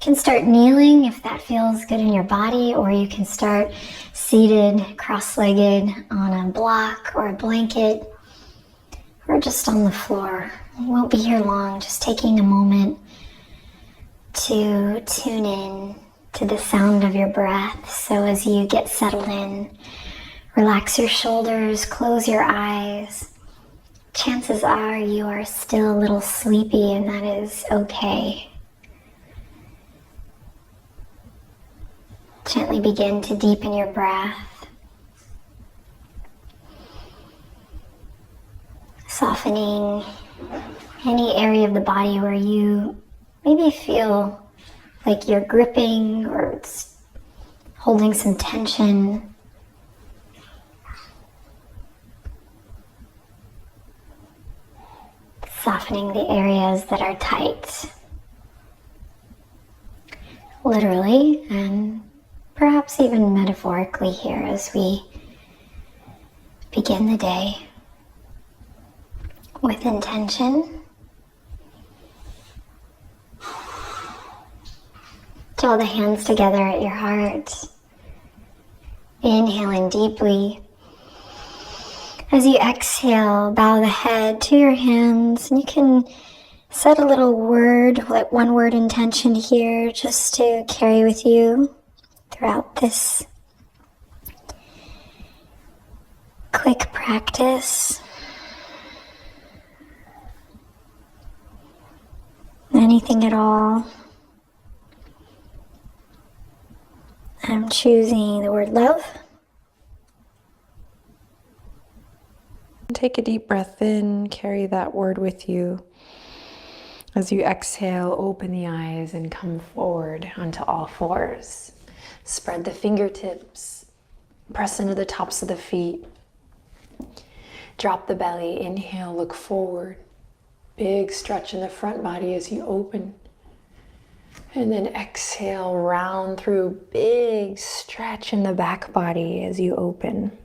You can start kneeling if that feels good in your body, or you can start seated, cross-legged on a block or a blanket, or just on the floor. We won't be here long, just taking a moment to tune in to the sound of your breath. So as you get settled in, relax your shoulders, close your eyes. Chances are you are still a little sleepy, and that is okay. Gently begin to deepen your breath, softening any area of the body where you maybe feel like you're gripping or it's holding some tension. Softening the areas that are tight, literally and perhaps even metaphorically here as we begin the day with intention. Draw the hands together at your heart. Inhale in deeply. As you exhale, bow the head to your hands, and you can set a little word, like one word intention here, just to carry with you throughout this quick practice. Anything at all. I'm choosing the word love. Take a deep breath in, carry that word with you. As you exhale, open the eyes and come forward onto all fours. Spread the fingertips, press into the tops of the feet. Drop the belly, inhale, look forward. Big stretch in the front body as you open. And then exhale, round through, big stretch in the back body as you open.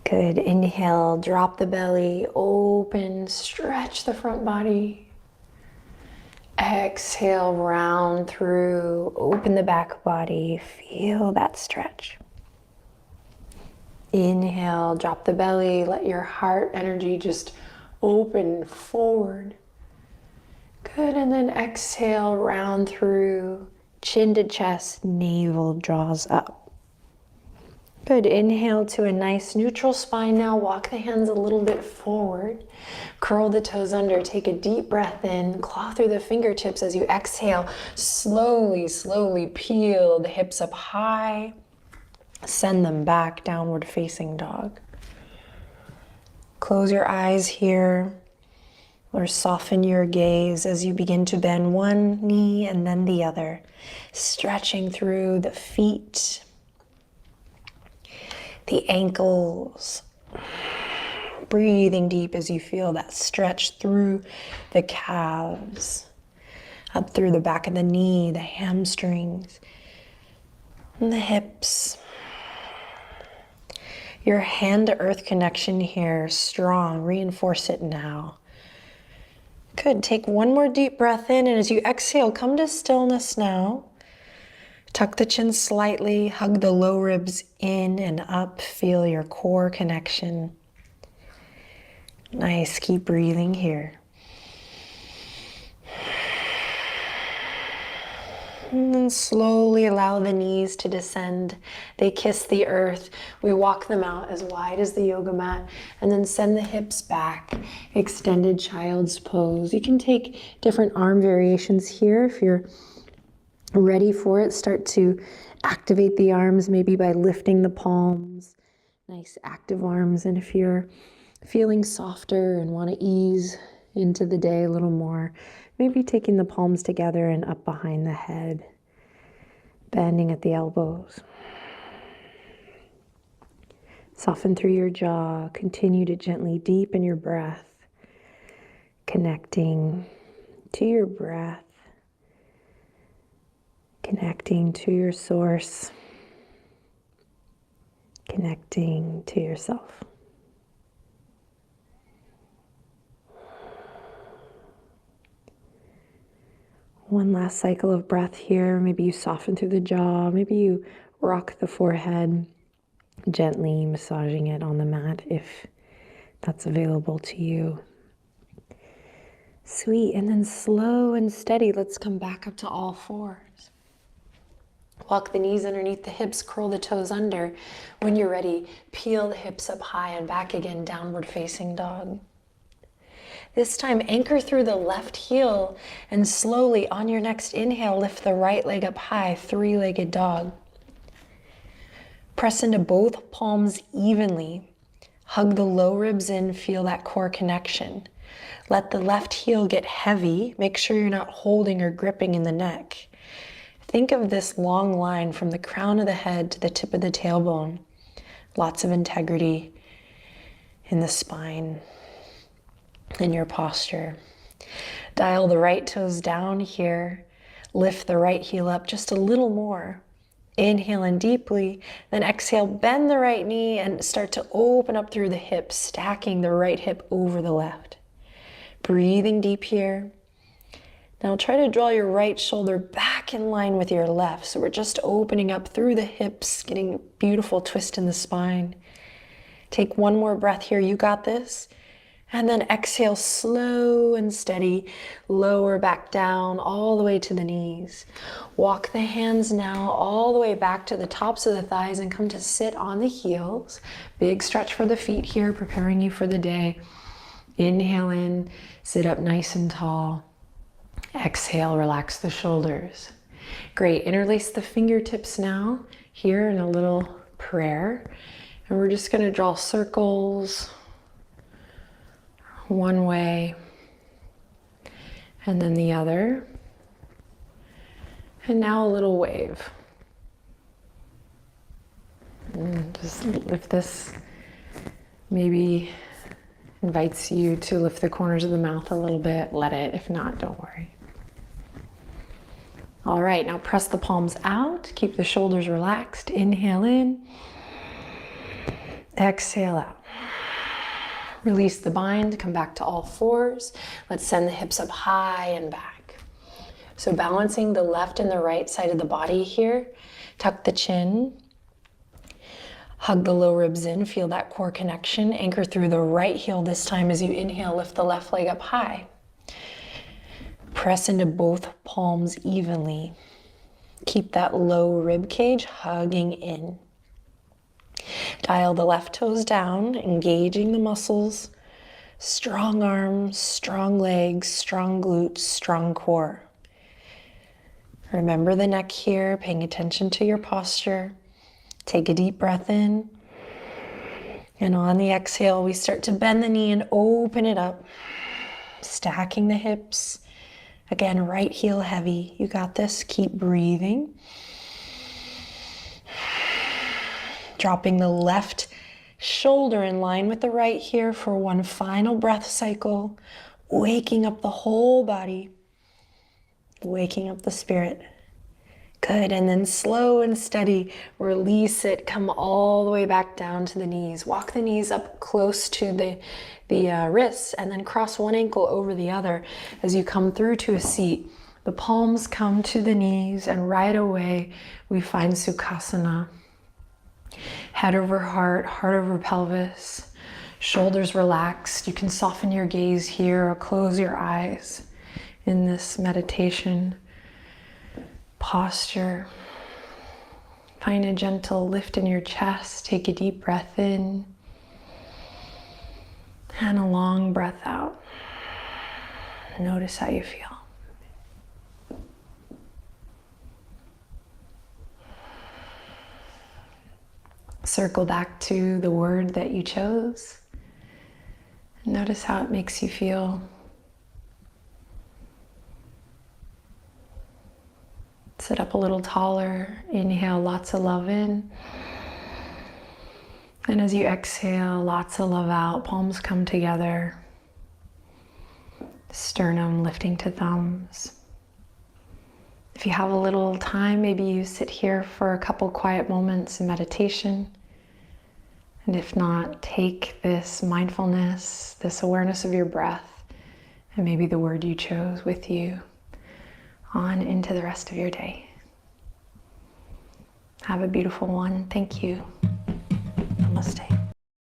Good, inhale, drop the belly, open, stretch the front body. Exhale, round through, open the back body, feel that stretch. Inhale, drop the belly, let your heart energy just open forward. Good, and then exhale, round through, chin to chest, navel draws up. Good, inhale to a nice neutral spine now. Walk the hands a little bit forward. Curl the toes under, take a deep breath in, claw through the fingertips as you exhale. Slowly, slowly peel the hips up high. Send them back, downward facing dog. Close your eyes here or soften your gaze as you begin to bend one knee and then the other. Stretching through the feet, the ankles, breathing deep as you feel that stretch through the calves, up through the back of the knee, the hamstrings, and the hips. Your hand to earth connection here, strong, reinforce it now. Good, take one more deep breath in, and as you exhale, come to stillness now. Tuck the chin slightly, hug the low ribs in and up, feel your core connection. Nice, keep breathing here. And then slowly allow the knees to descend. They kiss the earth. We walk them out as wide as the yoga mat and then send the hips back. Extended child's pose. You can take different arm variations here if you're ready for it. Start to activate the arms maybe by lifting the palms. Nice active arms. And if you're feeling softer and want to ease into the day a little more, maybe taking the palms together and up behind the head, bending at the elbows. Soften through your jaw. Continue to gently deepen your breath, connecting to your breath, connecting to your source, connecting to yourself. One last cycle of breath here. Maybe you soften through the jaw. Maybe you rock the forehead, gently massaging it on the mat if that's available to you. Sweet. And then slow and steady, let's come back up to all fours. Walk the knees underneath the hips, curl the toes under. When you're ready, peel the hips up high and back again, downward facing dog. This time, anchor through the left heel and slowly on your next inhale, lift the right leg up high, three-legged dog. Press into both palms evenly. Hug the low ribs in, feel that core connection. Let the left heel get heavy. Make sure you're not holding or gripping in the neck. Think of this long line from the crown of the head to the tip of the tailbone. Lots of integrity in the spine, in your posture. Dial the right toes down here. Lift the right heel up just a little more. Inhale in deeply, then exhale, bend the right knee and start to open up through the hips, stacking the right hip over the left. Breathing deep here. Now try to draw your right shoulder back in line with your left. So we're just opening up through the hips, getting a beautiful twist in the spine. Take one more breath here. You got this. And then exhale, slow and steady. Lower back down all the way to the knees. Walk the hands now all the way back to the tops of the thighs and come to sit on the heels. Big stretch for the feet here, preparing you for the day. Inhale in, sit up nice and tall. Exhale, relax the shoulders. Great, interlace the fingertips now here in a little prayer. And we're just gonna draw circles one way and then the other. And now a little wave. And just if this maybe invites you to lift the corners of the mouth a little bit, let it. If not, don't worry. All right, now press the palms out. Keep the shoulders relaxed. Inhale in. Exhale out. Release the bind. Come back to all fours. Let's send the hips up high and back. So balancing the left and the right side of the body here. Tuck the chin. Hug the low ribs in. Feel that core connection. Anchor through the right heel this time as you inhale. Lift the left leg up high. Press into both palms evenly. Keep that low rib cage hugging in. Dial the left toes down, engaging the muscles. Strong arms, strong legs, strong glutes, strong core. Remember the neck here, paying attention to your posture. Take a deep breath in. And on the exhale, we start to bend the knee and open it up. Stacking the hips. Again, right heel heavy. You got this. Keep breathing. Dropping the left shoulder in line with the right here for one final breath cycle. Waking up the whole body. Waking up the spirit. Good, and then slow and steady, release it, come all the way back down to the knees. Walk the knees up close to the wrists and then cross one ankle over the other as you come through to a seat. The palms come to the knees and right away we find Sukhasana. Head over heart, heart over pelvis, shoulders relaxed. You can soften your gaze here or close your eyes in this meditation posture. Find a gentle lift in your chest. Take a deep breath in and a long breath out. Notice how you feel. Circle back to the word that you chose. Notice how it makes you feel. Sit up a little taller. Inhale lots of love in. And as you exhale, lots of love out. Palms come together. Sternum lifting to thumbs. If you have a little time, maybe you sit here for a couple quiet moments in meditation. And if not, take this mindfulness, this awareness of your breath, and maybe the word you chose with you on into the rest of your day. Have a beautiful one. Thank you. Namaste.